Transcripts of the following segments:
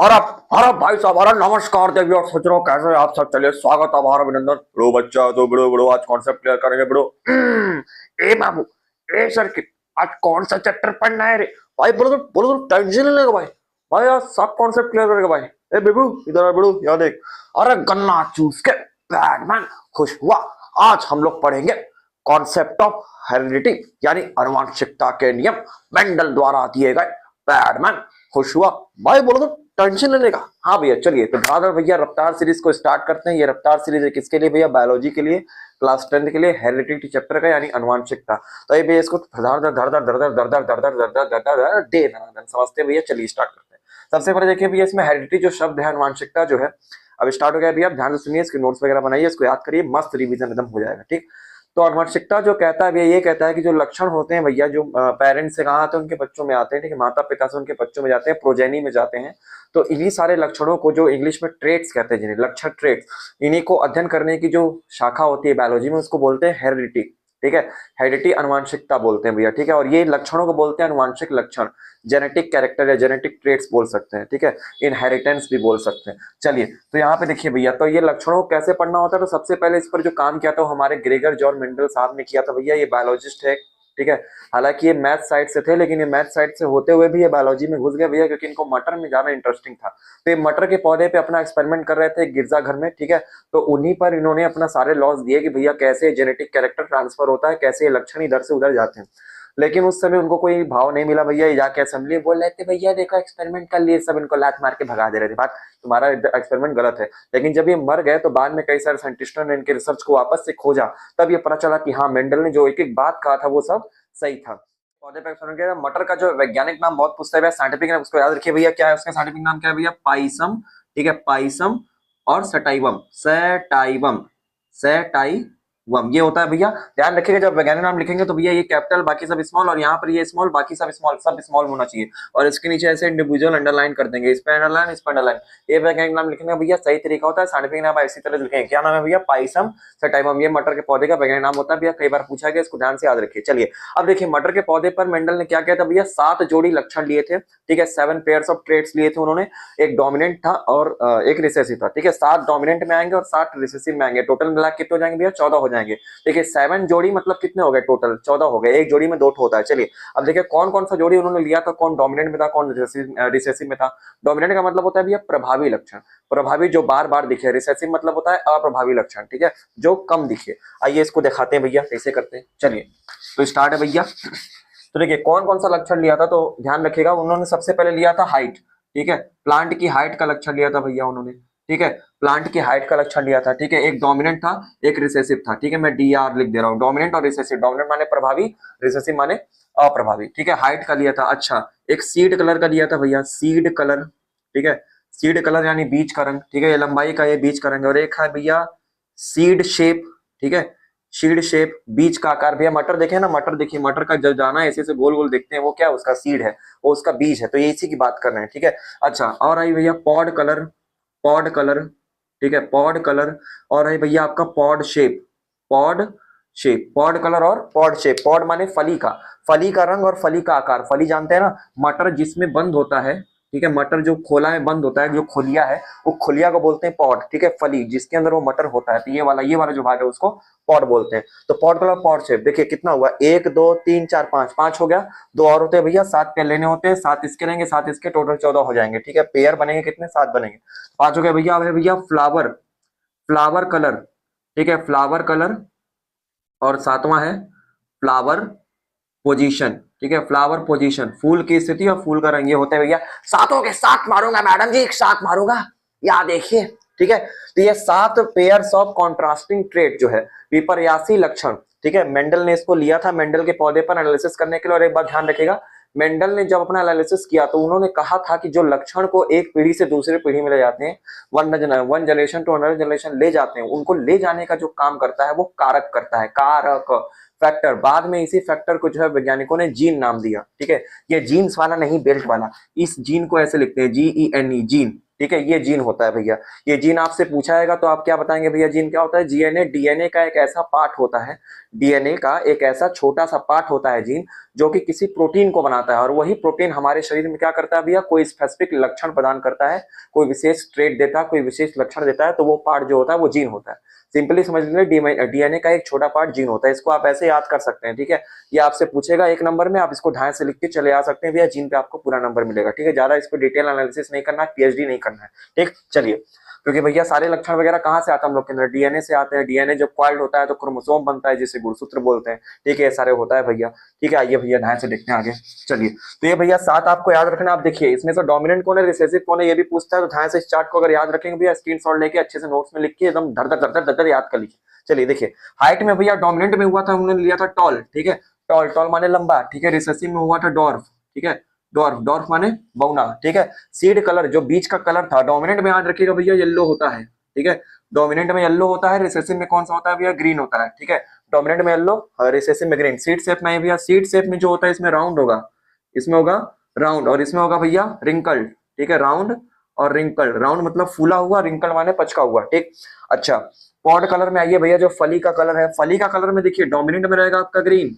अरे भाई साहब, अरे नमस्कार देवी और सज्जनों, कैसे हैं आप सब। चलिए स्वागत आभार अभिनंदन। बड़ो बच्चा तो बड़ो बड़ो आज कॉन्सेप्ट क्लियर करेंगे बड़ो। ए बाबू, ए सर्किट, आज कौन सा चैप्टर पढ़ना है रे भाई? बोलो तो टेंशन नहीं लेगा भाई। भाई आज सब कॉन्सेप्ट क्लियर करेगा भाई। ए बेबू इधर आ बड़ो, याद देख। अरे गन्ना चूस के बैडमैन खुश हुआ। आज हम लोग पढ़ेंगे कॉन्सेप्ट ऑफ हेरिडिटी, यानी आनुवंशिकता के नियम मेंडल द्वारा दिए गए। बैडमैन खुश हुआ भाई, बोलो तो टेंशन लेने का। हाँ भैया, चलिए तो ब्रदर भैया रफ्तार सीरीज को स्टार्ट करते हैं। ये रफ्तार सीरीज है किसके लिए भैया? बायोलॉजी के लिए, क्लास 10 के लिए, हेरिडिटी चैप्टर का यानी अनुवांशिकता। तो ये भैया इसको धर धर धर धर धर धर धर धर धर धर धर धर धर दे समझते भैया। चलिए स्टार्ट करते हैं। सबसे पहले देखिए भैया, इसमें हेरिडिटी जो शब्द है, अनुवांशिकता जो है, अब स्टार्ट हो गया भैया। ध्यान से सुनिए, इसके नोट्स वगैरह बनाइए, इसको याद करिए, मस्त रिवीजन एकदम हो जाएगा। ठीक, तो अनुवंशिकता जो कहता है भैया, ये कहता है कि जो लक्षण होते हैं भैया, जो पेरेंट्स से कहाँ आते हैं उनके बच्चों में आते हैं। ठीक है, माता पिता से उनके बच्चों में जाते हैं, प्रोजेनी में जाते हैं। तो इन्हीं सारे लक्षणों को जो इंग्लिश में ट्रेट्स कहते हैं, जिन्हें लक्षण ट्रेट्स, इन्हीं को अध्ययन करने की जो शाखा होती है बायोलॉजी में, उसको बोलते हैं हेरिडिटी। ठीक है, हेरिडिटी अनुवांशिकता बोलते हैं भैया। ठीक है, और ये लक्षणों को बोलते हैं अनुवांशिक लक्षण, जेनेटिक कैरेक्टर या जेनेटिक ट्रेट्स बोल सकते हैं। ठीक है, इनहेरिटेंस भी बोल सकते हैं। चलिए तो यहाँ पे देखिए भैया, तो ये लक्षणों को कैसे पढ़ना होता है, तो सबसे पहले इस पर जो काम किया था वो हमारे ग्रेगर जॉन मेंडल साहब ने किया था भैया। ये बायोलॉजिस्ट है। ठीक है, हालांकि ये मैथ साइड से थे, लेकिन ये मैथ साइड से होते हुए भी ये बायोलॉजी में घुस गए भैया, क्योंकि इनको मटर में ज्यादा इंटरेस्टिंग था। तो ये मटर के पौधे पे अपना एक्सपेरिमेंट कर रहे थे गिरजा घर में। ठीक है, तो उन्हीं पर इन्होंने अपना सारे लॉस दिए कि भैया कैसे जेनेटिक कैरेक्टर ट्रांसफर होता है, कैसे ये लक्षण इधर से उधर जाते हैं। लेकिन उस समय उनको कोई भाव नहीं मिला भैया। ये जाके असेंबली बोल रहे थे, भैया देखो एक्सपेरिमेंट कर लिए, सब इनको लात मार के भगा दे रहे थे। बात तुम्हारा एक्सपेरिमेंट गलत है। लेकिन जब ये मर गए तो बाद में कई सारे साइंटिस्टों ने इनके रिसर्च को वापस से खोजा, तब ये पता चला कि हाँ, मेंडल ने जो एक एक बात कहा था वो सब सही था। पौधे पे एक्सपेरिमेंट किया। मटर का जो वैज्ञानिक नाम बहुत पूछता है, साइंटिफिक नाम उसको याद रखिए भैया। क्या है उसका साइंटिफिक नाम? क्या है भैया? पाइसम। ठीक है, पाइसम और सटाइवम, सटाइवम, सटाइवम ये होता है भैया। ध्यान रखिएगा, जब वैज्ञानिक नाम लिखेंगे तो भैया ये कैपिटल बाकी सब स्मॉल, और यहाँ पर ये स्मॉल बाकी सब स्मॉल, सब स्मॉल होना चाहिए। और इसके नीचे ऐसे इंडिविजुअल अंडरलाइन कर देंगे, इस पे अंडरलाइन, इस पे अंडरलाइन। ये वैज्ञानिक नाम लिखने का भैया सही तरीका होता है। साइंटिफिक नाम इसी तरह लिखेंगे। क्या नाम है भैया? Pisum sativum. ये मटर के पौधे का वैज्ञानिक नाम होता है भैया, कई बार पूछा गया, इसको ध्यान से याद रखिए। चलिए अब देखिए, मटर के पौधे पर मेंडल ने क्या किया था भैया? 7 जोड़ी लक्षण लिए थे। ठीक है, 7 पेयर्स ऑफ ट्रेट्स लिए थे उन्होंने। एक डोमिनेंट था और एक रिसेसिव था। ठीक है, 7 डोमिनेंट में आएंगे और 7 रिसेसिव में आएंगे। टोटल मिला कितने हो जाएंगे भैया? 14 हो जाएंगे। देखिए 7 जोड़ी मतलब कितने हो गए? टोटल 14 हो गए। एक जोड़ी में 2 होता है। चलिए अब देखिए कौन कौन सा जोड़ी उन्होंने लिया था, कौन डोमिनेंट में था, कौन रिसेसिव में था। डोमिनेंट का मतलब होता है भैया प्रभावी लक्षण, प्रभावी जो बार बार दिखे। रिसेसिव मतलब होता है अप्रभावी लक्षण। ठीक है, जो कम दिखे। आइए इसको दिखाते हैं भैया कैसे करते हैं। चलिए तो स्टार्ट है भैया। तो देखिए कौन कौन सा लक्षण लिया था, तो ध्यान रखिएगा। उन्होंने सबसे पहले लिया था हाइट। ठीक है, प्लांट की हाइट का लक्षण लिया था भैया उन्होंने। ठीक है, प्लांट की हाइट का लक्षण लिया था। ठीक है, एक डोमिनेंट था, एक रिसेसिव था। ठीक है, मैं DR लिख दे रहा हूँ, डोमिनेंट और रिसेसिव। डोमिनेंट माने प्रभावी, रिसेसिव माने अप्रभावी। ठीक है, हाइट का लिया था। अच्छा, एक सीड कलर का लिया था भैया, सीड कलर। ठीक है, सीड कलर यानी बीज का रंग। ठीक है, ये लंबाई का, ये बीज का रंग। और एक है भैया सीड शेप। ठीक है, सीड शेप, बीज का आकार। भैया मटर देखे ना, मटर देखिए, मटर का जब दाना ऐसे से गोल गोल देखते हैं, वो क्या? उसका सीड है, वो उसका बीज है। तो ये इसी की बात कर रहे हैं। ठीक है, अच्छा, और आई भैया पॉड कलर, पॉड कलर। ठीक है, पॉड कलर। और है भैया आपका pod shape, pod shape, pod colour और पॉड शेप। पॉड माने फली का, फली का रंग और फली का आकार। फली जानते हैं ना, मटर जिसमें बंद होता है। ठीक है, मटर जो खोला में बंद होता है, जो खोलिया है, वो खोलिया को बोलते हैं पॉड। ठीक है, फली जिसके अंदर वो मटर होता है, तो ये वाला जो भाग है उसको पॉड बोलते हैं। तो पॉड कलर, पॉड शेप। देखिए कितना हुआ? 1 2 3 4 5, 5 हो गया। 2 और होते हैं भैया, 7 पेयर लेने होते हैं। 7 इसके रहेंगे, 7 इसके, टोटल 14 हो जाएंगे। ठीक है, पेयर बनेंगे कितने? 7 बनेंगे। 5 हो गया भैया। अब है भैया फ्लावर, फ्लावर कलर। ठीक है, फ्लावर कलर। और 7वां है फ्लावर पोजीशन। ठीक है, फ्लावर पोजीशन, फूल की स्थिति और फूल का रंग, ये होते हैं भैया। 7 हो गए। 7 मारूंगा मैडम जी, 7 मारूंगा, या देखिए। ठीक है, तो ये 7 पेयर्स ऑफ कॉन्ट्रास्टिंग ट्रेट जो है, विपर्यासी लक्षण। ठीक है, मेंडल ने इसको लिया था मेंडल के पौधे पर एनालिसिस करने के लिए। और एक बात ध्यान रखिएगा, मेंडल ने जब अपना एनालिसिस किया तो उन्होंने कहा था कि जो लक्षण को एक पीढ़ी से दूसरी पीढ़ी में ले जाते हैं, one generation to another generation ले जाते हैं, उनको ले जाने का जो काम करता है वो कारक करता है, कारक, फैक्टर। बाद में इसी फैक्टर को जो है वैज्ञानिकों ने जीन नाम दिया। ठीक है, ये जीन्स वाला नहीं, बेल्ट वाला। इस जीन को ऐसे लिखते हैं, GENE, जीन। ठीक है, ये जीन होता है भैया। ये जीन आपसे पूछाएगा तो आप क्या बताएंगे भैया? जीन क्या होता है? DNA, DNA का एक ऐसा पार्ट होता है, DNA का एक ऐसा छोटा सा पार्ट होता है जीन, जो कि किसी प्रोटीन को बनाता है, और वही प्रोटीन हमारे शरीर में क्या करता है भैया, कोई स्पेसिफिक लक्षण प्रदान करता है, कोई विशेष ट्रेट देता है, कोई विशेष लक्षण देता है, तो वो पार्ट जो होता है वो जीन होता है। सिंपली समझ लीजिए डीएनए का एक छोटा पार्ट जीन होता है, इसको आप ऐसे याद कर सकते हैं, ठीक है। ये आपसे पूछेगा एक नंबर में, आप इसको ढाई से लिख के चले आ सकते हैं भैया, जीन पे आपको पूरा नंबर मिलेगा, ठीक है। ज्यादा इस पर डिटेल एनालिसिस नहीं करना है, पीएचडी नहीं करना है, ठीक। चलिए, क्योंकि भैया सारे लक्षण वगैरह कहाँ से आते हैं हम लोग के अंदर, डीएनए से आते हैं। डीएनए जब कॉइल्ड होता है तो क्रोमोसोम बनता है जिसे गुणसूत्र बोलते हैं, ठीक है। ये सारे होता है भैया, ठीक है। आइए भैया ध्यान से देखते हैं आगे। चलिए, तो ये भैया 7 आपको याद रखना। आप देखिए इसमें से डोमिनेंट कौन है, रिसेसिव कौन है, ये भी पूछता है। तो ध्यान से इस चार्ट को अगर याद रखेंगे भैया, स्क्रीनशॉट लेके अच्छे से नोट्स में लिख के एकदम धड़ धड़ धड़ धड़ याद कर लीजिए। चलिए देखिए, हाइट में भैया डोमिनेंट में हुआ था, उन्होंने लिया था टॉल, ठीक है। टॉल, टॉल माने लंबा, ठीक है। रिसेसिव में हुआ था डॉर्फ, ठीक है। डॉर्फ, डॉर्फ माने बौना, ठीक है। सीड कलर, जो बीच का कलर था, डोमिनेंट में याद रखिएगा भैया येलो होता है, ठीक है। डोमिनेंट में येलो होता है, रिसेसिव में कौन सा होता है भैया, ग्रीन होता है, ठीक है। डोमिनेंट में येलो, रिसेसिव में ग्रीन। सीड शेप में भैया, सीड शेप में जो होता है इसमें राउंड होगा, इसमें होगा राउंड, और इसमें होगा भैया रिंकल्ड, ठीक है। राउंड और रिंकल्ड, राउंड मतलब फूला हुआ, रिंकल माने पचका हुआ, ठीक। अच्छा, पॉड कलर में आइए भैया, जो फली का कलर है, फली का कलर में देखिए डोमिनेंट में रहेगा आपका ग्रीन,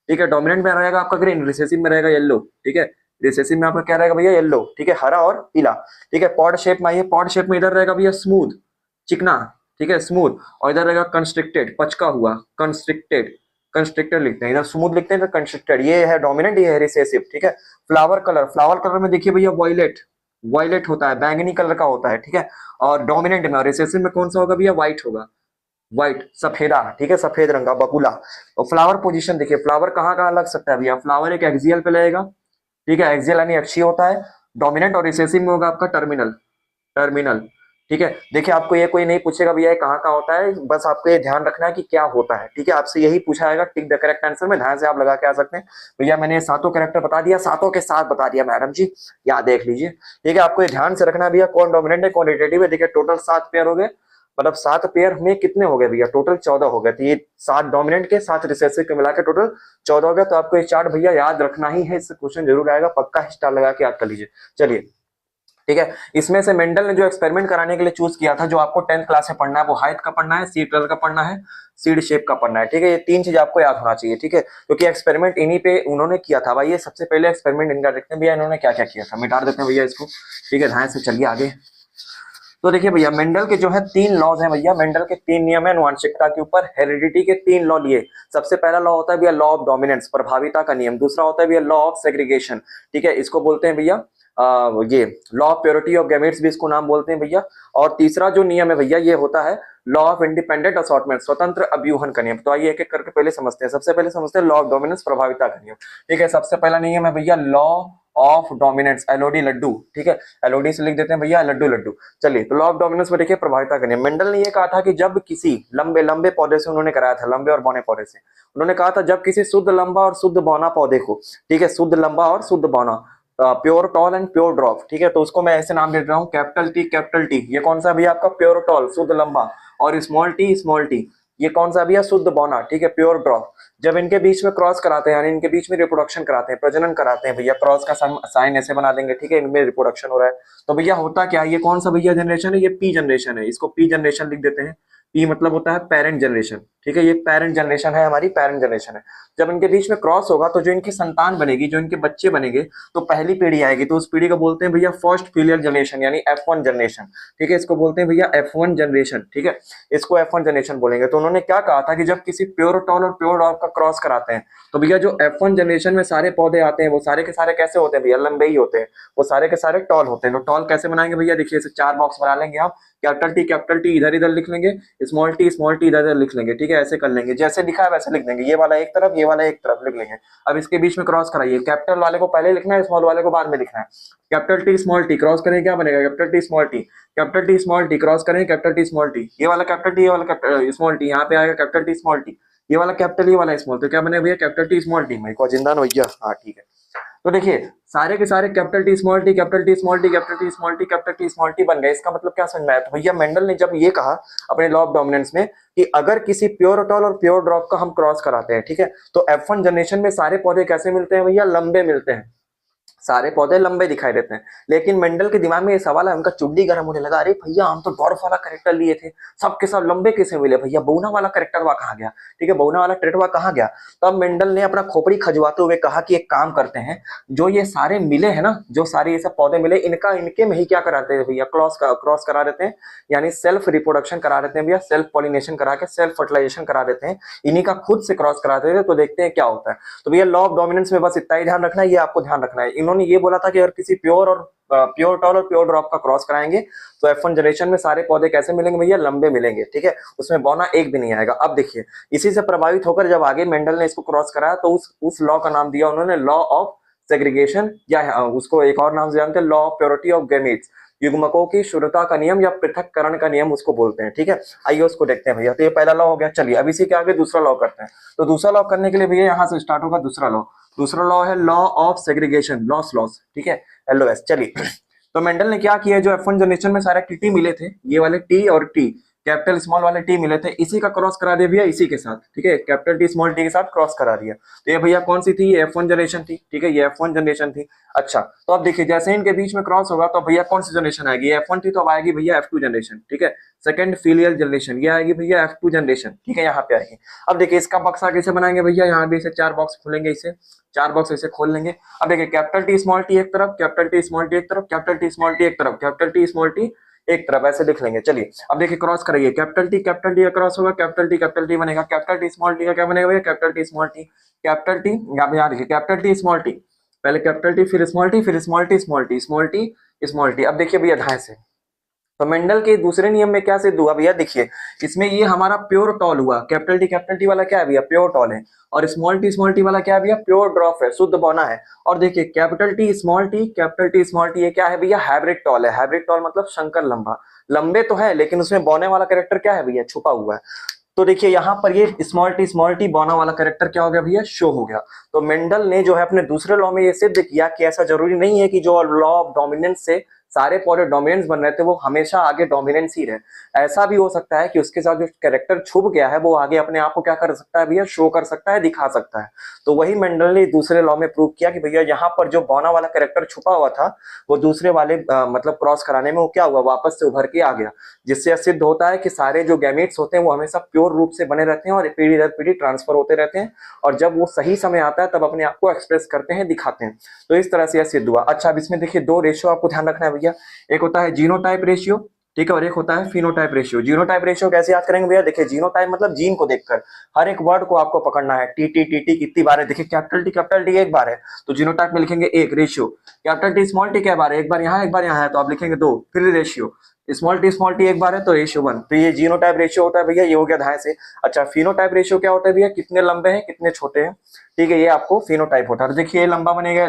ठीक है। डोमिनेंट में रहेगा आपका ग्रीन, रिसेसिव में रहेगा येलो, ठीक है। रिसेसिव में आपका क्या रहेगा भैया, येलो, ठीक है, हरा और पीला, ठीक है। पॉड शेप में आइए, पॉड शेप में इधर रहेगा भैया स्मूथ, चिकना, ठीक है, स्मूथ, और इधर रहेगा कंस्ट्रिक्टेड, पचका हुआ, कंस्ट्रिक्टेड, कंस्ट्रिक्टेड लिखते हैं, इधर स्मूथ लिखते हैं, इधर कंस्ट्रिक्टेड। ये है डोमिनेंट, ये है रिसेसिव, ठीक है। फ्लावर कलर, फ्लावर कलर में देखिए भैया वायलेट, वायलेट होता है, बैंगनी कलर का होता है, ठीक है। और डोमिनेंट में और रिसेसिव में कौन सा होगा भैया, व्हाइट होगा, व्हाइट, सफेदा, ठीक है, सफेद रंग का बकुला। और फ्लावर पोजीशन देखिए, फ्लावर कहाँ कहाँ लग सकता है भैया, फ्लावर एक एक्सियल पे लगेगा, ठीक है, एक्सियल यानी अक्षीय होता है। डोमिनेंट और रिसेसिव में होगा आपका टर्मिनल, टर्मिनल, ठीक है। देखिए आपको ये कोई नहीं पूछेगा भैया ये कहाँ कहाँ होता है, बस आपको ये ध्यान रखना है कि क्या होता है, ठीक है। आपसे यही पूछा जाएगा, टिक द करेक्ट आंसर में ध्यान से आप लगा के आ सकते हैं। भैया मैंने सातों कैरेक्टर बता दिया, सातों के साथ बता दिया मैडम जी, याद देख लीजिए, ठीक है। आपको ये ध्यान से रखना है भैया, कौन डोमिनेंट है कौन रिलेटिव है। देखिए टोटल 7 पेयर हो गए, मतलब 7 पेयर में कितने हो गए भैया, टोटल 14 हो गए। तो ये 7 डोमिनेंट के 7 रिसेसिव के मिला के टोटल 14 हो गया। तो आपको ये चार्ट भैया याद रखना ही है, इससे क्वेश्चन जरूर आएगा, पक्का स्टार लगा के याद कर लीजिए। चलिए, ठीक है। इसमें से मेंडल ने जो एक्सपेरिमेंट कराने के लिए चूज किया था, जो आपको 10th क्लास में पढ़ना है, वो हाइट का पढ़ना है, सीड कलर का पढ़ना है, सीड शेप का पढ़ना है, ठीक है। ये 3 चीज आपको याद होना चाहिए, ठीक है, क्योंकि एक्सपेरिमेंट इन्हीं पे उन्होंने किया था भाई। ये सबसे पहले एक्सपेरिमेंट इनका देखते हैं भैया, इन्होंने क्या क्या किया था, मिटा देते हैं भैया इसको, ठीक है। ध्यान से चलिए आगे। तो देखिए भैया, मेंडल के जो है 3 लॉज हैं भैया, मेंडल के 3 नियम है अनुवांशिकता के ऊपर, हेरिडिटी के 3 लॉ लिए। सबसे पहला लॉ होता है भैया लॉ ऑफ डोमिनेंस, प्रभाविता का नियम। दूसरा होता है भैया लॉ ऑफ सेग्रीगेशन, ठीक है, इसको बोलते हैं भैया ये law of purity of gametes भी इसको नाम बोलते हैं भैया। और तीसरा जो नियम है भैया, ये होता है लॉ ऑफ इंडिपेंडेंट असॉर्टमेंट, स्वतंत्र अव्यूहन का नियम। तो आइए एक एक करके पहले समझते हैं। सबसे पहले समझते हैं लॉ ऑफ डोमिनेंस, प्रभाविता का नियम, ठीक है। सबसे पहला नियम है भैया लॉ ऑफ डोमिनेंस, एलओडी लड्डू, ठीक है, एलओडी से लिख देते हैं भैया लड्डू लड्डू। चलिए, तो लॉ ऑफ डोमिनेंस में देखिए प्रभाविता का नियम। मेंडल ने ये कहा था कि जब किसी लंबे लंबे पौधे से, उन्होंने कराया था लंबे और बौने पौधे से, उन्होंने कहा था जब किसी शुद्ध लंबा और शुद्ध बौना पौधे को, ठीक है, शुद्ध लंबा और शुद्ध बौना, pure tall and pure drop, ठीक है, तो उसको मैं ऐसे नाम दे रहा हूँ, कैपिटल टी कैपिटल टी, ये कौन सा भैया आपका प्योर टॉल शुद्ध लंबा, और स्मॉल टी, ये कौन सा भैया शुद्ध बौना, ठीक है, प्योर ड्रॉप। जब इनके बीच में क्रॉस कराते हैं, यानी इनके बीच में रिप्रोडक्शन कराते हैं, प्रजनन कराते हैं भैया, क्रॉस का साइन ऐसे बना देंगे, ठीक है, इनमें रिप्रोडक्शन हो रहा है, तो भैया होता क्या है, ये कौन सा भैया जनरेशन है, ये पी जनरेशन है, इसको पी जनरेशन लिख देते हैं। पी मतलब होता है पेरेंट जनरेशन, ठीक है, ये पेरेंट जनरेशन है, हमारी पेरेंट जनरेशन है। जब इनके बीच में क्रॉस होगा तो जो इनकी संतान बनेगी, जो इनके बच्चे बनेंगे, तो पहली पीढ़ी आएगी, तो उस पीढ़ी को बोलते हैं भैया फर्स्ट फिलियल जनरेशन, यानी F1 जनरेशन, ठीक है, इसको बोलते हैं भैया F1 जनरेशन, ठीक है, इसको F1 जनरेशन बोलेंगे। तो उन्होंने क्या कहा था कि जब किसी प्योर टॉल और प्योर डॉग का क्रॉस कराते हैं, तो भैया जो F1 जनरेशन में सारे पौधे आते हैं, वो सारे के सारे कैसे होते हैं भैया, लंबे ही होते हैं, वो सारे के सारे टॉल होते हैं। तो टॉल कैसे बनाएंगे भैया, देखिए इसे 4 बॉक्स बना लेंगे आप, कैपिटल टी इधर इधर लिख लेंगे, स्मॉल टी इधर इधर लिख लेंगे, ठीक है, ऐसे कर लेंगे, जैसे लिखा है वैसे लिख देंगे, ये वाला एक तरफ, ये वाला एक तरफ लिख लेंगे। अब इसके बीच में क्रॉस कराइए, कैपिटल वाले को पहले लिखना है, स्मॉल वाले को बाद में लिखना है। Capital T small T cross करेंगे, क्या बनेगा, capital T small T, capital T small T cross करेंगे, कैपिटल टी स्मॉल टी, ये वाला कैपिटल टी, ये वाला स्मॉल टी, यहाँ पे आएगा कैपिटल टी स्मॉल टी, ये वाला कैपिटल, ये वाला स्मॉल, तो क्या बनेगा भैया कैपिटल टी स्मॉल टी। मेरे को जिंदा भैया, हाँ ठीक है। तो देखिए सारे के सारे capital T small T, capital T small T, capital T small T, capital T small T बन गए। इसका मतलब क्या समझ में आया, तो भैया मेंडल ने जब ये कहा अपने लॉ ऑफ डोमिनेंस में कि अगर किसी प्योर टॉल और प्योर ड्रॉप का हम क्रॉस कराते हैं, ठीक है, तो F1 जनरेशन में सारे पौधे कैसे मिलते हैं भैया, लंबे मिलते हैं, सारे पौधे लंबे दिखाई देते हैं। लेकिन मेंडल के दिमाग में ये सवाल है, उनका चुड्डी गर्म होने लगा, अरे भैया हम तो डॉर्फ वाला कैरेक्टर लिए थे, सब के सब लंबे कैसे मिले भैया, बौना वाला कैरेक्टर वहां कहाँ गया, ठीक है, बौना वाला ट्रेट वहां कहाँ गया। तब मेंडल ने अपना खोपड़ी खजवाते हुए कहा कि एक काम करते हैं, जो ये सारे मिले हैं ना, जो सारे ये सब पौधे मिले, इनका इनके में ही क्या कराते हैं भैया, क्रॉस करा देते हैं, यानी सेल्फ रिप्रोडक्शन करा देते हैं भैया, सेल्फ पॉलिनेशन करा के सेल्फ फर्टिलाइजेशन करा देते हैं, इन्हीं का खुद से क्रॉस करा देते हैं, तो देखते हैं क्या होता है। तो भैया लॉ ऑफ डोमिनेंस में बस इतना ही ध्यान रखना है, ये आपको ध्यान रखना है। इन्होंने ये बोला था कि अगर किसी प्योर टॉल और प्योर ड्रॉप का क्रॉस कराएंगे तो F1 जनरेशन में सारे पौधे कैसे मिलेंगे भैया, लंबे मिलेंगे, ठीक है, उसमें बौना एक भी नहीं आएगा। अब देखिए, इसी से प्रभावित होकर जब आगे मेंडल ने इसको क्रॉस कराया तो उस लॉ का नाम दिया उन्होंने लॉ ऑफ सेग्रीगेशन, या उसको एक और नाम से जानते हैं law of purity of gametes, युग्मकों की शुद्धता का नियम या पृथक्करण का नियम उसको बोलते हैं, ठीक है। आइए उसको देखते हैं भैया। तो ये पहला लॉ हो गया, चलिए अब इसी के आगे दूसरा लॉ करते हैं। तो दूसरा लॉ करने के लिए भैया यहाँ से स्टार्ट होगा दूसरा लॉ। दूसरा लॉ है लॉ ऑफ सेग्रीगेशन, लॉस, ठीक है, LOS। चलिए, तो मेंडल ने क्या किया, जो F1 जनरेशन में सारे टी मिले थे, ये वाले टी और टी, कैपिटल स्मॉल वाले टी मिले थे, इसी का क्रॉस करा दिया भैया इसी के साथ, ठीक है, कैपिटल टी स्मॉल टी के साथ क्रॉस करा दिया। तो ये भैया कौन सी थी, ये F1 जनरेशन थी, ठीक है, ये F1 जनरेशन थी। अच्छा, तो अब देखिए जैसे इनके बीच में क्रॉस होगा तो भैया कौन सी जनरेशन आएगी, ये F1 थी तो अब आएगी भैया F2 जनरेशन, ठीक है, सेकंड फिलियल जनरेशन, ये आएगी भैया F2 जनरेशन, ठीक है, यहाँ पे आएगी। अब देखिए इसका बक्सा कैसे बनाएंगे भैया, यहाँ भी इसे 4 बॉक्स खोलेंगे, इसे 4 बॉक्स ऐसे खोल लेंगे। अब देखिए कैपिटल टी स्मॉल टी एक तरफ, कैपिटल टी स्मॉल टी एक तरफ, कैपिटल टी स्मॉल टी एक तरफ, कैपिटल टी स्मॉल टी एक तरफ, ऐसे लिख लेंगे। चलिए अब देखिए क्रॉस करिए, कैपिटल टी का क्रॉस होगा, कैपिटल टी बनेगा, कैपिटल टी स्मॉल टी का क्या बनेगा भैया, capital T small T, capital T, यहाँ पे याद रखिए कैपिटल टी स्मॉल टी, पहले कैपिटल टी फिर स्मॉल टी फिर small T small T small T small T. अब देखिए भैया ध्यान से, तो मेंडल के दूसरे नियम में क्या सिद्ध हुआ भैया, देखिए इसमें ये हमारा प्योर टॉल हुआ, कैपिटल टी वाला क्या है भैया, प्योर टॉल है, और स्मॉल टी वाला क्या है भैया, प्योर ड्रॉप है, शुद्ध बौना है। और देखिए कैपिटल टी स्मॉल टी ये क्या है भैया, हाइब्रिड टॉल है। हाइब्रिड टॉल मतलब शंकर लंबा, लंबे तो है लेकिन उसमें बौने वाला कैरेक्टर क्या है भैया, छुपा हुआ है। तो देखिए यहाँ पर ये स्मॉल टी बौना वाला कैरेक्टर क्या हो गया भैया, शो हो गया। तो मेंडल ने जो है अपने दूसरे लॉ में ये सिद्ध किया कि ऐसा जरूरी नहीं है कि जो लॉ ऑफ डोमिनेंस से सारे पौधे डोमिनेंस बन रहे थे वो हमेशा आगे डोमिनेंस ही रहे। ऐसा भी हो सकता है कि उसके साथ जो कैरेक्टर छुप गया है वो आगे अपने आप को क्या कर सकता है भैया, शो कर सकता है, दिखा सकता है। तो वही मेंडल ने दूसरे लॉ में प्रूव किया कि भैया यहाँ पर जो बौना वाला कैरेक्टर छुपा हुआ था वो दूसरे वाले मतलब क्रॉस कराने में वो क्या हुआ, वापस से उभर के आ गया, जिससे सिद्ध होता है कि सारे जो गैमेट्स होते हैं वो हमेशा प्योर रूप से बने रहते हैं और पीढ़ी दर पीढ़ी ट्रांसफर होते रहते हैं, और जब वो सही समय आता है तब अपने आप को एक्सप्रेस करते हैं, दिखाते हैं। तो इस तरह से यह सिद्ध हुआ। अच्छा, अब इसमें देखिए 2 रेशियो आपको ध्यान रखना है भैया, एक होता है जीनोटाइप रेशियो, ठीक है, और एक होता है फिनोटाइप रेशियो। जीनोटाइप रेशियो कैसे याद करेंगे भैया, देखिए जीनोटाइप मतलब जीन को देखकर हर एक वर्ड को आपको पकड़ना है, टी कितनी बार है, देखिए कैपिटल टी एक बार है तो जीनोटाइप में लिखेंगे 1 ratio, capital T small T क्या बार है, एक बार यहाँ है तो आप लिखेंगे 2, फिर रेशियो, स्मॉल टी एक बार है तो रेशियो 1। तो ये जीनोटाइप रेशियो होता है भैया, ये हो गया ध्यान से। अच्छा, फिनोटाइप रेशियो क्या होता है भैया, कितने लंबे हैं कितने छोटे हैं, ठीक है, ये आपको फिनोटाइप होता है। देखिए ये लंबा बनेगा,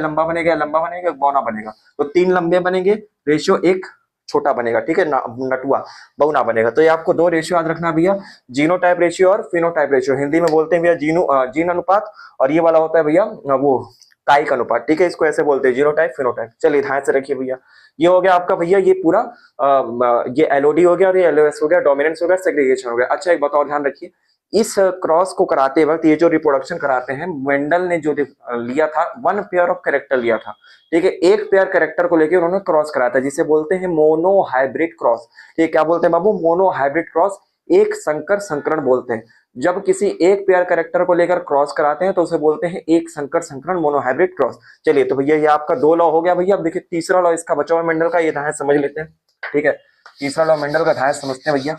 बौना बनेगा, तो 3 लंबे बनेंगे, रेशियो 1 छोटा बनेगा, ठीक है, नटुआ बहुना बनेगा। तो ये आपको 2 रेशियो याद रखना भैया, जीनोटाइप रेशियो और फिनोटाइप रेशियो। हिंदी में बोलते हैं भैया जीन अनुपात, और ये वाला होता है भैया वो कायिक अनुपात, ठीक है, इसको ऐसे बोलते हैं जीनोटाइप फिनोटाइप। चलिए ध्यान से रखिए भैया, ये हो गया आपका भैया ये पूरा ये LOD हो गया और ये LOS हो गया, डोमिनेंस हो गया, सेग्रीगेशन हो गया। अच्छा एक बताओ, ध्यान रखिए, इस क्रॉस को कराते वक्त ये जो रिप्रोडक्शन कराते हैं, मेंडल ने जो लिया था 1 पेयर ऑफ कैरेक्टर लिया था, ठीक है, एक पेयर कैरेक्टर को लेकर उन्होंने क्रॉस कराया था, जिसे बोलते हैं मोनो हाइब्रिड क्रॉस। ठीक, क्या बोलते हैं बाबू, मोनो हाइब्रिड क्रॉस, एक संकर संकरण बोलते हैं। जब किसी एक पेयर कैरेक्टर को लेकर क्रॉस कराते हैं तो उसे बोलते हैं एक संकर संकरण, मोनो हाइब्रिड क्रॉस। चलिए, तो भैया ये आपका 2 लॉ हो गया भैया। अब देखिए तीसरा लॉ इसका बचा हुआ मेंडल का, ये ध्यान समझ लेते हैं, ठीक है, तीसरा लॉ मेंडल का ध्यान समझते हैं भैया,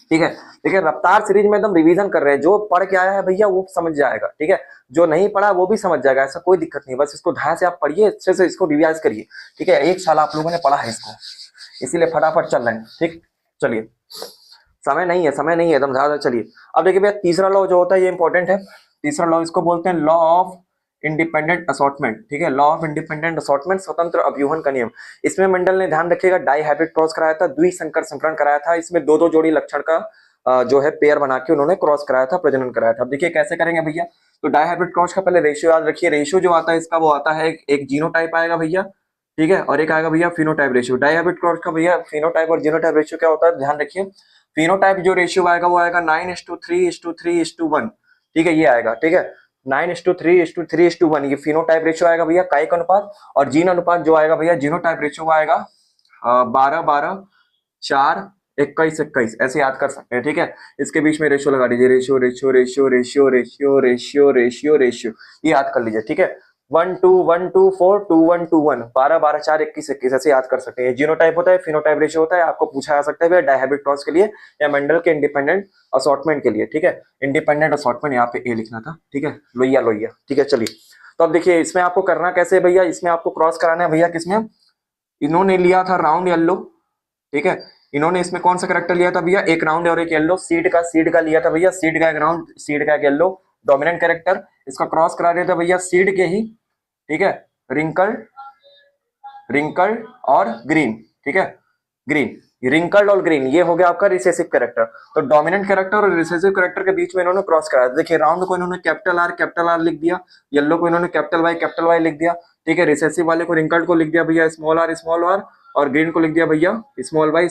ठीक है। देखिए रफ्तार सीरीज में एकदम रिवीजन कर रहे हैं, जो पढ़ के आया है भैया वो समझ जाएगा, ठीक है, जो नहीं पढ़ा वो भी समझ जाएगा, ऐसा कोई दिक्कत नहीं, बस इसको ध्यान से आप पढ़िए, अच्छे से इसको रिवाइज करिए, ठीक है, 1 साल आप लोगों ने पढ़ा है इसको, इसीलिए फटाफट चल रहे हैं, ठीक। चलिए, समय नहीं है एकदम ज्यादा। चलिए अब देखिए भैया तीसरा लॉ जो होता है ये इंपॉर्टेंट है। तीसरा लॉ इसको बोलते हैं लॉ ऑफ इंडिपेंडेंट असॉर्टमेंट, ठीक है, लॉ ऑफ इंडिपेंडेंट असॉर्टमेंट, स्वतंत्र अव्यूहन का नियम। इसमें मंडल ने ध्यान रखिएगा डाई हाइब्रिड क्रॉस कराया था, द्विसंकर संकरण कराया था, इसमें 2-2 जोड़ी लक्षण का जो है पेयर बना के उन्होंने क्रॉस कराया था, प्रजनन कराया था। अब देखिए कैसे करेंगे भैया, तो डाई हाइब्रिड क्रॉस का पहले रेशियो याद रखिए, रेशियो जो आता है इसका वो आता है एक जीनोटाइप आएगा भैया, ठीक है, और एक आएगा भैया phenotype ratio. Dihybrid cross का भैया फिनोटाइप और जीनोटाइप रेशियो क्या होता है, ध्यान रखिए, फिनोटाइप जो रेशियो आएगा वो आएगा 9:3:3:1, ठीक है, ये आएगा, ठीक है, 9:3:3:1 ये फिनोटाइप रेशियो आएगा भैया काइक अनुपात, और जीन अनुपात जो आएगा भैया जीनोटाइप रेशियो आएगा 12:12:4:21:21 ऐसे याद कर सकते हैं, ठीक है। इसके बीच में रेशियो लगा दीजिए, ratio ratio ratio ratio ratio ratio ratio ratio, ये याद कर लीजिए, ठीक है। 1:2:1:2:4:2:1:2:1 12:12:4:21:21 ऐसे याद कर सकते हैं। जीनोटाइप होता है, फिनोटाइप रेशियो होता है, आपको पूछा जा सकता है भैया डायहेब्रिड क्रॉस के लिए या मेंडल के इंडिपेंडेंट असॉर्टमेंट के लिए, ठीक है। इंडिपेंडेंट असॉर्टमेंट यहाँ पे ए लिखना था, ठीक है, लोहिया लोहिया, ठीक है। चलिए तो अब देखिए इसमें आपको करना कैसे है भैया, इसमें आपको क्रॉस कराना है भैया किसमें, इन्होंने लिया था राउंड येलो, ठीक है। इन्होंने इसमें कौन सा करेक्टर लिया था भैया, एक राउंड और एक येलो, सीड का लिया था भैया, सीड का एक राउंड, सीड का एक येलो डोमिनेंट कैरेक्टर, इसका क्रॉस करा दिया था भैया सीड के ही, ठीक है, रिंकल्ड रिंकल्ड और ग्रीन, ठीक है, ग्रीन, रिंकल्ड और ग्रीन, ये हो गया आपका रिसेसिव कैरेक्टर। तो डोमिनेंट कैरेक्टर और रिसेसिव कैरेक्टर के बीच में इन्होंने क्रॉस कराया। देखिए राउंड को इन्होंने कैपिटल आर लिख दिया, येलो को इन्होंने कैपिटल वाई लिख दिया, ठीक है। रिसेसिव वाले को रिंकल्ड को लिख दिया भैया स्मॉल आर, और ग्रीन को लिख दिया भैया स्मॉल वाई।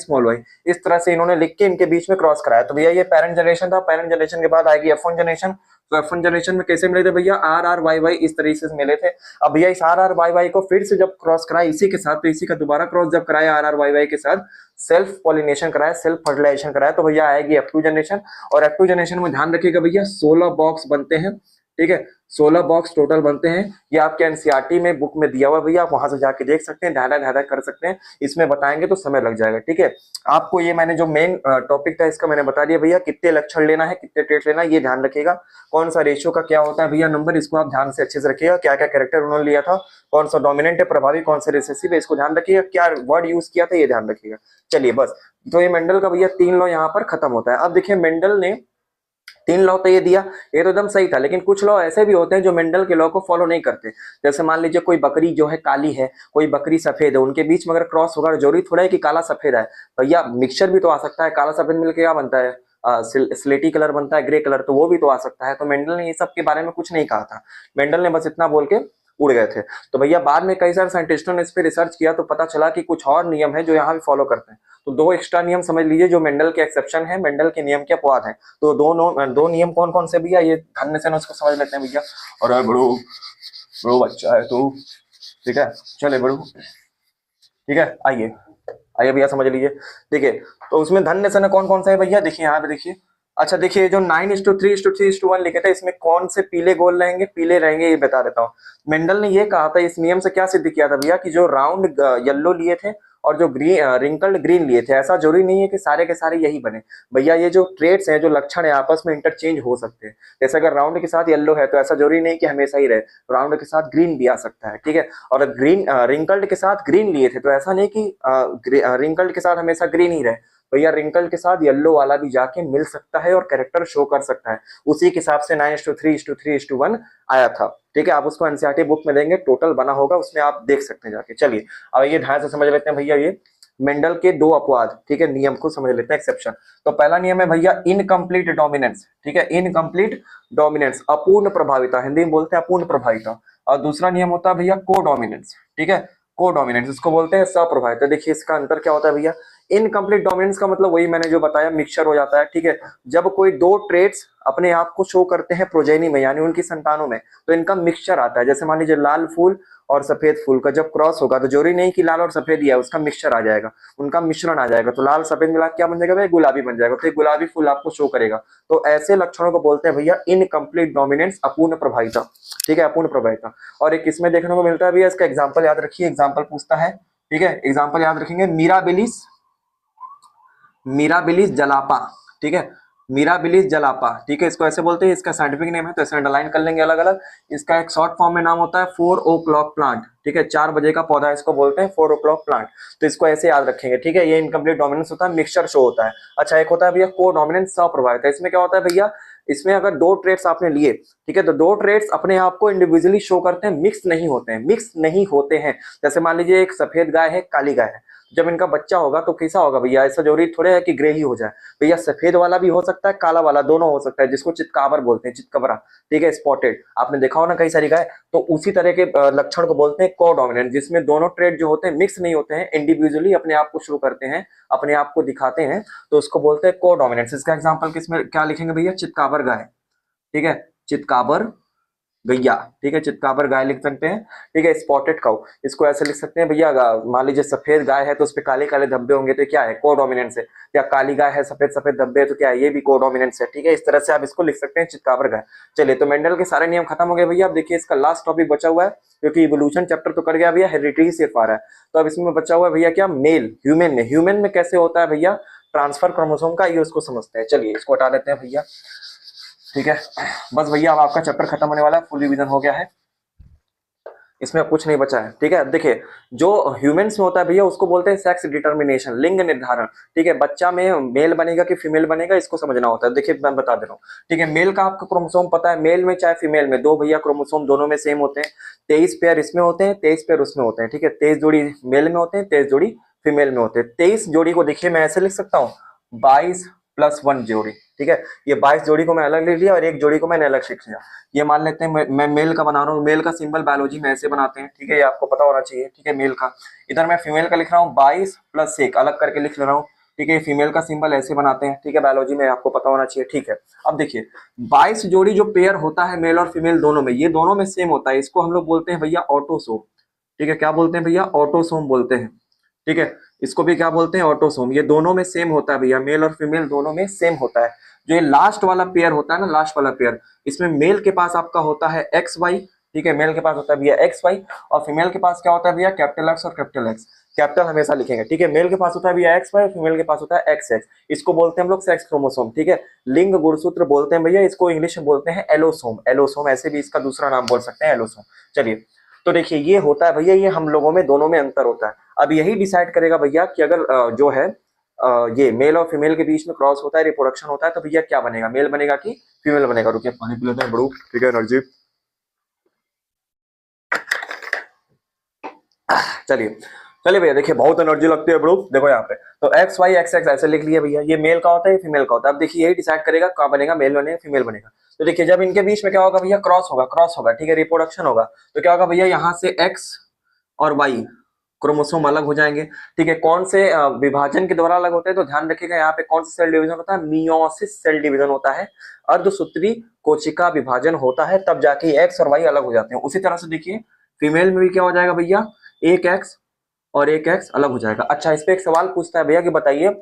इस तरह से इन्होंने लिख के इनके बीच में क्रॉस कराया। तो भैया ये पेरेंट जनरेशन था, पेरेंट जनरेशन के बाद आएगी F1 जनरेशन। तो F1 जनरेशन में कैसे मिले थे भैया, RRYY इस तरीके से मिले थे। अब भैया इस RRYY को फिर से जब क्रॉस कराया इसी के साथ, तो इसी का दोबारा क्रॉस जब कराया RRYY के साथ, सेल्फ पॉलिनेशन कराया, सेल्फ फर्टिलाइजेशन कराया, तो भैया आएगी F2 जनरेशन। और F2 जनरेशन में ध्यान रखिएगा भैया 16 बॉक्स बनते हैं, ठीक है, 16 बॉक्स टोटल बनते हैं। ये आपके एनसीईआरटी में बुक में दिया हुआ भैया, आप वहां से जाके देख सकते हैं, ढाढ़ा कर सकते हैं। इसमें बताएंगे तो समय लग जाएगा, ठीक है। आपको ये मैंने जो मेन टॉपिक था इसका मैंने बता दिया भैया, कितने लक्षण लेना है, कितने ट्रेट लेना है, ये ध्यान रखिएगा। कौन सा रेशियो का क्या होता है भैया नंबर, इसको आप ध्यान से अच्छे से रखिएगा। क्या क्या कैरेक्टर उन्होंने लिया था, कौन सा डोमिनेंट है, प्रभावी, कौन सा रिसेसिव है, इसको ध्यान रखिएगा। क्या वर्ड यूज किया था ये ध्यान रखिएगा। चलिए बस, तो ये मेंडल का भैया 3 लॉ यहाँ पर खत्म होता है। अब देखिए मेंडल ने 3 लॉ तो ये दिया, ये तो एकदम सही था, लेकिन कुछ लॉ ऐसे भी होते हैं जो मेंडल के लॉ को फॉलो नहीं करते। जैसे मान लीजिए कोई बकरी जो है काली है, कोई बकरी सफेद है, उनके बीच में अगर क्रॉस होगा, जरूरी थोड़ा है कि काला सफेद है भैया, मिक्सचर भी तो आ सकता है, काला सफेद मिलकर क्या बनता है, स्लेटी कलर बनता है, ग्रे कलर, तो वो भी तो आ सकता है। तो मेंडल ने ये सब के बारे में कुछ नहीं कहा था, मेंडल ने बस इतना बोल के उड़ गए थे। तो भैया बाद में कई सारे साइंटिस्टों ने इस पर रिसर्च किया तो पता चला कि कुछ और नियम है जो यहाँ भी फॉलो करते हैं। तो 2 एक्स्ट्रा नियम समझ लीजिए जो मेंडल के एक्सेप्शन है, मेंडल के नियम के अपवाद है। तो दो नियम कौन कौन से भैया, ये धन्य से उसको समझ लेते हैं भैया। और बड़ो बड़ो बच्चा है तो, ठीक है, चले बड़ो, ठीक है, आइए आइए भैया समझ लीजिए। देखिए तो उसमें धन्य से कौन कौन सा है भैया, देखिए यहाँ पे देखिए। अच्छा देखिए जो 9:3:3:1 लिखे थे, इसमें कौन से पीले गोल रहेंगे, पीले रहेंगे, ये बता देता हूँ। मेंडल ने ये कहा था, इस नियम से क्या सिद्ध किया था भैया, कि जो राउंड येलो लिए थे और जो रिंकल्ड ग्रीन लिए थे, ऐसा जरूरी नहीं है कि सारे के सारे यही बने भैया। ये जो ट्रेड्स हैं, जो लक्षण है, आपस में इंटरचेंज हो सकते हैं। जैसे अगर राउंड के साथ येलो है तो ऐसा जरूरी नहीं कि हमेशा ही रहे, राउंड के साथ ग्रीन भी आ सकता है, ठीक है। और ग्रीन रिंकल्ड के साथ ग्रीन लिए थे तो ऐसा नहीं कि रिंकल्ड के साथ हमेशा ग्रीन ही रहे भैया, रिंकल के साथ येलो वाला भी जाके मिल सकता है और कैरेक्टर शो कर सकता है। उसी के हिसाब से 9:3:3:1 आया था, ठीक है। आप उसको एनसीईआरटी बुक में देंगे, टोटल बना होगा, उसमें आप देख सकते हैं जाके। चलिए अब ये ध्यान से समझ लेते हैं भैया, ये मेंडल के 2 अपवाद, ठीक है, नियम को समझ लेते हैं, एक्सेप्शन। तो पहला नियम है भैया इनकम्प्लीट डोमिनेंस, ठीक है, इनकम्प्लीट डोमिनेंस, अपूर्ण प्रभाविता, हिंदी में बोलते हैं अपूर्ण प्रभाविता। और दूसरा नियम होता है भैया को डोमिनेंस, ठीक है, को डोमिनेंस, इसको बोलते हैं सप्रभाविता। देखिए इसका अंतर क्या होता है भैया, इनकम्प्लीट डोमिनेंस का मतलब वही मैंने जो बताया, मिक्सचर हो जाता है, ठीक है। जब कोई 2 ट्रेट्स अपने आप को शो करते हैं प्रोजेनी में, यानी उनकी संतानों में, तो इनका मिक्सचर आता है। जैसे मान लीजिए लाल फूल और सफेद फूल का जब क्रॉस होगा तो जरूरी नहीं कि लाल और सफेद ही है, उसका मिक्सचर आ जाएगा, उनका मिश्रण आ जाएगा, तो लाल सफेद मिला क्या बन जाएगा भाई, गुलाबी बन जाएगा, तो गुलाबी फूल आपको शो करेगा। तो ऐसे लक्षणों को बोलते हैं भैया इनकम्प्लीट डोमिनेंस, अपूर्ण प्रभाविता, ठीक है, अपूर्ण प्रभाविता। और एक इसमें देखने को मिलता है भैया, इसका एग्जाम्पल याद रखिए, एग्जाम्पल पूछता है, ठीक है, एग्जाम्पल याद रखेंगे, मिराबिलिस जलापा, ठीक है, मिराबिलिस जलापा, ठीक है, इसको ऐसे बोलते हैं, इसका साइंटिफिक नेम है तो ऐसे अंडरलाइन कर लेंगे अलग अलग। इसका एक शॉर्ट फॉर्म में नाम होता है 4 o'clock प्लांट, ठीक है, 4 बजे का पौधा, इसको बोलते हैं 4 o'clock प्लांट। तो इसको ऐसे याद रखेंगे, ठीक है। ये इनकम्प्लीट डोमिनेंस होता है, मिक्सचर शो होता है। अच्छा एक होता है भैया को डोमिनेंस सप्रभावित है, इसमें क्या होता है भैया, इसमें अगर 2 ट्रेट्स आपने लिए, ठीक है, तो 2 ट्रेट्स अपने आप को इंडिविजुअली शो करते हैं, मिक्स नहीं होते हैं, मिक्स नहीं होते हैं। जैसे मान लीजिए एक सफेद गाय है, काली गाय है, जब इनका बच्चा होगा तो कैसा होगा भैया, ऐसा जरूरी थोड़े है कि ग्रे ही हो जाए भैया, सफेद वाला भी हो सकता है, काला वाला, दोनों हो सकता है, जिसको चितकाबर बोलते हैं, चितकबरा, ठीक है, स्पॉटेड, आपने देखा हो ना कई सारी गाय। तो उसी तरह के लक्षण को बोलते हैं कोडोमिनेंट, जिसमें दोनों ट्रेड जो होते हैं मिक्स नहीं होते हैं, इंडिविजुअली अपने आप को शो करते हैं, अपने आप को दिखाते हैं, तो उसको बोलते हैं कोडोमिनेंस। इसका एग्जाम्पल किसमें क्या लिखेंगे भैया, चितकाबर गाय, ठीक है, चितकाबर गैया, ठीक है, चितकाबर गाय लिख सकते हैं, ठीक है। स्पॉटेड काउ, इसको ऐसे लिख सकते हैं भैया, मान लीजिए सफेद गाय है तो उस पे काले काले धब्बे होंगे तो क्या है, कोडोमिनेंस है। या काली गाय है सफेद सफेद धब्बे है तो क्या है, ये भी कोडोमिनेंस है, ठीक है। इस तरह से आप इसको लिख सकते हैं चितकाबर गाय। चलिए, तो मेंडल के सारे नियम खत्म हो गए भैया। अब देखिए इसका लास्ट टॉपिक बचा हुआ है, क्योंकि इवोल्यूशन चैप्टर तो कर गया भैया, हेरिडिटी सिर्फ आ रहा है। तो अब इसमें बचा हुआ है भैया क्या, मेल, ह्यूमन में कैसे होता है भैया ट्रांसफर क्रोमोसोम का, ये उसको समझते हैं। चलिए इसको हटा देते हैं भैया, ठीक है। बस भैया अब आपका चैप्टर खत्म होने वाला है, फुल रिवीजन हो गया है, इसमें अब कुछ नहीं बचा है, ठीक है। अब देखिए जो ह्यूमंस में होता है भैया उसको बोलते हैं सेक्स डिटर्मिनेशन, लिंग निर्धारण, ठीक है। बच्चा में मेल बनेगा कि फीमेल बनेगा इसको समझना होता है। देखिए मैं बता दे रहा हूँ, ठीक है। मेल का आपका क्रोमोसोम पता है, मेल में चाहे फीमेल में, दो भैया क्रोमोसोम दोनों में सेम होते हैं। 23 पेयर इसमें होते हैं, 23 पेयर उसमें होते हैं, ठीक है। 23 जोड़ी मेल में होते हैं, 23 जोड़ी फीमेल में होते हैं। 23 जोड़ी को देखिए मैं ऐसे लिख सकता हूँ, 22+1 जोड़ी, ठीक है। ये 22 जोड़ी को मैं अलग लिख लिया और एक जोड़ी को मैंने अलग लिख लिया। ये मान लेते हैं मैं मेल का बना रहा हूँ, मेल का सिंबल बायोलॉजी में ऐसे बनाते हैं, ठीक है, ये आपको पता होना चाहिए, ठीक है। मेल का, इधर मैं फीमेल का लिख रहा हूँ 22+1 अलग करके लिख ले रहा हूँ, ठीक है। फीमेल का सिंबल ऐसे बनाते हैं, ठीक है, बायोलॉजी में आपको पता होना चाहिए, ठीक है। अब देखिए 22 जोड़ी जो पेयर होता है मेल और फीमेल दोनों में, ये दोनों में सेम होता है, इसको हम लोग बोलते हैं भैया ऑटोसोम, ठीक है। क्या बोलते हैं भैया, ऑटोसोम बोलते हैं, ठीक है। इसको भी क्या बोलते हैं, ऑटोसोम। ये दोनों में सेम होता है भैया, मेल और फीमेल दोनों में सेम होता है। जो ये लास्ट वाला पेयर होता है ना, लास्ट वाला पेयर, इसमें मेल के पास आपका होता है एक्स वाई, ठीक है, मेल के पास होता है भैया एक्स वाई, और फीमेल के पास क्या होता है भैया कैपिटल एक्स और कैपिटल एक्स। कैपिटल हमेशा लिखेंगे, ठीक है। मेल के पास होता है भैया एक्स वाई, फीमेल के पास होता है एक्स एक्स। इसको बोलते हैं हम लोग सेक्स क्रोमोसोम, ठीक है। लिंग गुणसूत्र बोलते हैं भैया इसको, इंग्लिश में बोलते हैं एलोसोम, एलोसोम ऐसे भी इसका दूसरा नाम बोल सकते हैं, एलोसोम। चलिए, तो देखिए ये होता है भैया, ये हम लोगों में दोनों में अंतर होता है। अब यही डिसाइड करेगा भैया कि अगर जो है ये मेल और फीमेल के बीच में क्रॉस होता है, रिप्रोडक्शन होता है, तो भैया क्या बनेगा, मेल बनेगा कि फीमेल बनेगा। रुकिए पानी पी लेते हैं बड़ू, ठीक है एनर्जी। चलिए चलिए भैया, देखिए बहुत एनर्जी लगती है ब्रो। देखो यहाँ पे तो एक्स वाई एक्स एक्स ऐसे लिख लिया भैया, ये मेल का होता है, ये फीमेल का होता है। अब देखिए यही डिसाइड करेगा क्या बनेगा, मेल बनेगा फीमेल बनेगा। तो देखिए जब इनके बीच में क्या होगा भैया, क्रॉस होगा, ठीक है, रिप्रोडक्शन होगा, तो क्या होगा भैया, यहाँ से एक्स और वाई क्रोमोसोम अलग हो जाएंगे, ठीक है। कौन से विभाजन के द्वारा अलग होते हैं, तो ध्यान रखिएगा यहाँ पे कौन सा सेल डिवीजन होता है, मियोसिस सेल डिवीजन होता है, अर्धसूत्री कोशिका विभाजन होता है, तब जाके एक्स और वाई अलग हो जाते हैं। उसी तरह से देखिए फीमेल में भी क्या हो जाएगा भैया, एक एक्स और एक एक्स अलग हो जाएगा। अच्छा, इस पे एक सवाल पूछता है भैया कि बताइए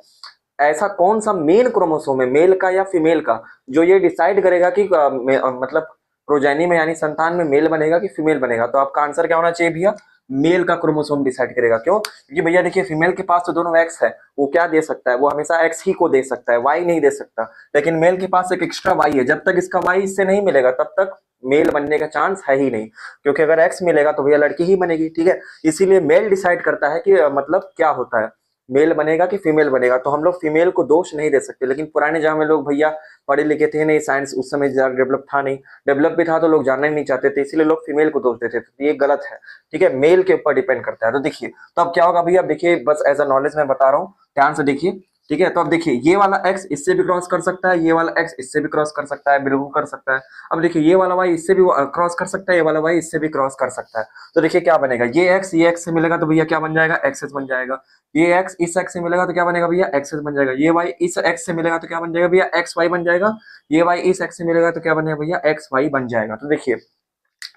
ऐसा कौन सा मेन क्रोमोसोम है, मेल का या फीमेल का, जो ये डिसाइड करेगा कि मतलब प्रोजेनी में यानी संतान में मेल बनेगा कि फीमेल बनेगा। तो आपका आंसर क्या होना चाहिए भैया, मेल का क्रोमोसोम डिसाइड करेगा। क्यों, क्योंकि भैया देखिए फीमेल के पास तो दोनों एक्स है, वो क्या दे सकता है, वो हमेशा एक्स ही को दे सकता है, वाई नहीं दे सकता। लेकिन मेल के पास एक एक्स्ट्रा वाई है, जब तक इसका वाई इससे नहीं मिलेगा तब तक मेल बनने का चांस है ही नहीं, क्योंकि अगर एक्स मिलेगा तो भैया लड़की ही बनेगी, ठीक है। इसीलिए मेल डिसाइड करता है कि मतलब क्या होता है, मेल बनेगा कि फीमेल बनेगा। तो हम लोग फीमेल को दोष नहीं दे सकते, लेकिन पुराने जमाने में लोग भैया पढ़े लिखे थे नहीं, साइंस उस समय ज्यादा डेवलप था नहीं, डेवलप भी था तो लोग जानना ही नहीं चाहते थे, इसीलिए लोग फीमेल को दोष देते थे। तो ये गलत है, ठीक है, मेल के ऊपर डिपेंड करता है। तो देखिए तो अब क्या होगा भैया, अब देखिए बस एज अ नॉलेज मैं बता रहा हूँ, ध्यान से देखिए, ठीक है। तो अब देखिए ये वाला एक्स इससे भी क्रॉस कर सकता है, ये वाला एक्स इससे भी क्रॉस कर सकता है, बिल्कुल कर सकता है। अब देखिए ये वाला वाई इससे भी क्रॉस कर सकता है, ये वाला वाई इससे भी क्रॉस कर सकता है। तो देखिए क्या बनेगा, ये एक्स से मिलेगा तो भैया क्या बन जाएगा, एक्सेस बन जाएगा। ये एक्स इस एक्स से मिलेगा तो क्या बनेगा भैया, एक्सेस बन जाएगा। ये वाई इस एक्स से मिलेगा तो क्या बन जाएगा भैया, एक्स वाई बन जाएगा। ये वाई इस एक्स से मिलेगा तो क्या बनेगा भैया, एक्स वाई बन जाएगा। तो देखिए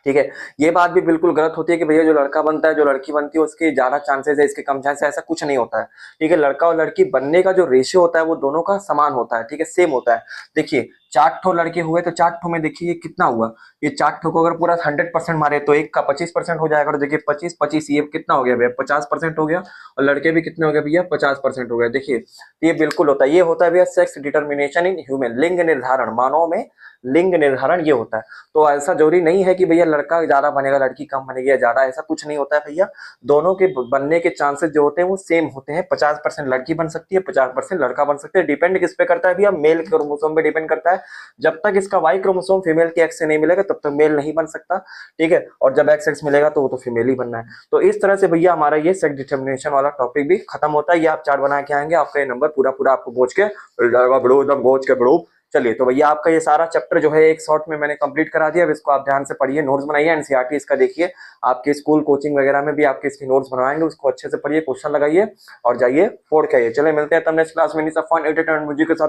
ठीक है, ये बात भी बिल्कुल गलत होती है कि भैया जो लड़का बनता है जो लड़की बनती है उसके ज्यादा चांसेस है, इसके कम चांसेस है, ऐसा कुछ नहीं होता है, ठीक है। लड़का और लड़की बनने का जो रेशियो होता है वो दोनों का समान होता है, ठीक है, सेम होता है। देखिए 4 ठो लड़के हुए तो 4 ठो में देखिए कितना हुआ, ये 4 ठो को अगर पूरा 100% मारे तो एक का 25% हो जाएगा। तो देखिए 25 ये कितना हो गया भैया, 50% हो गया, और लड़के भी कितने हो गए भैया, 50% हो गए। देखिए ये बिल्कुल होता है, ये होता है भैया सेक्स डिटर्मिनेशन इन ह्यूमन, लिंग निर्धारण, मानव में लिंग निर्धारण ये होता है। तो ऐसा जरूरी नहीं है कि भैया लड़का ज्यादा बनेगा लड़की कम बनेगी या ज्यादा, ऐसा कुछ नहीं होता है भैया। दोनों के बनने के चांसेस जो होते हैं वो सेम होते हैं, 50% लड़की बन सकती है, 50% लड़का बन सकते हैं। डिपेंड किस पे करता है भैया, मेल के क्रोमोसोम पे डिपेंड करता है। जब तक इसका वाई क्रोमोसोम फीमेल के एक्स से नहीं मिलेगा तब तक मेल नहीं बन सकता, ठीक है। और जब एक्स एक्स मिलेगा तो वो तो फीमेल ही बनना है। तो इस तरह से भैया हमारा ये सेक्स डिटर्मिनेशन वाला टॉपिक भी खत्म होता है। ये आप चार्ट बना के आएंगे, आपका ये नंबर पूरा पूरा आपको पहुंच के मिल जाएगा ब्रो, एकदम पहुंच के ब्रो। चलिए तो भैया आपका ये सारा चैप्टर जो है एक शॉर्ट में मैंने कंप्लीट करा दिया। अब इसको आप ध्यान से पढ़िए, नोट्स बनाइए, एनसीईआरटी इसका देखिए, आपके स्कूल कोचिंग वगैरह में भी आपके इसके नोट्स बनवाएंगे, उसको अच्छे से पढ़िए, क्वेश्चन लगाइए और जाइए फोड़ के आइए। चले मिलते हैं तब नेक्स्ट क्लास में। म्यूजिक के साथ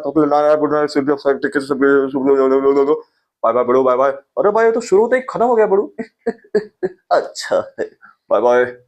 बाय बाय बड़ो, बाय बाय। अरे भाई ये तो शुरू तो ही खत्म हो गया बड़ो। अच्छा, बाय बाय।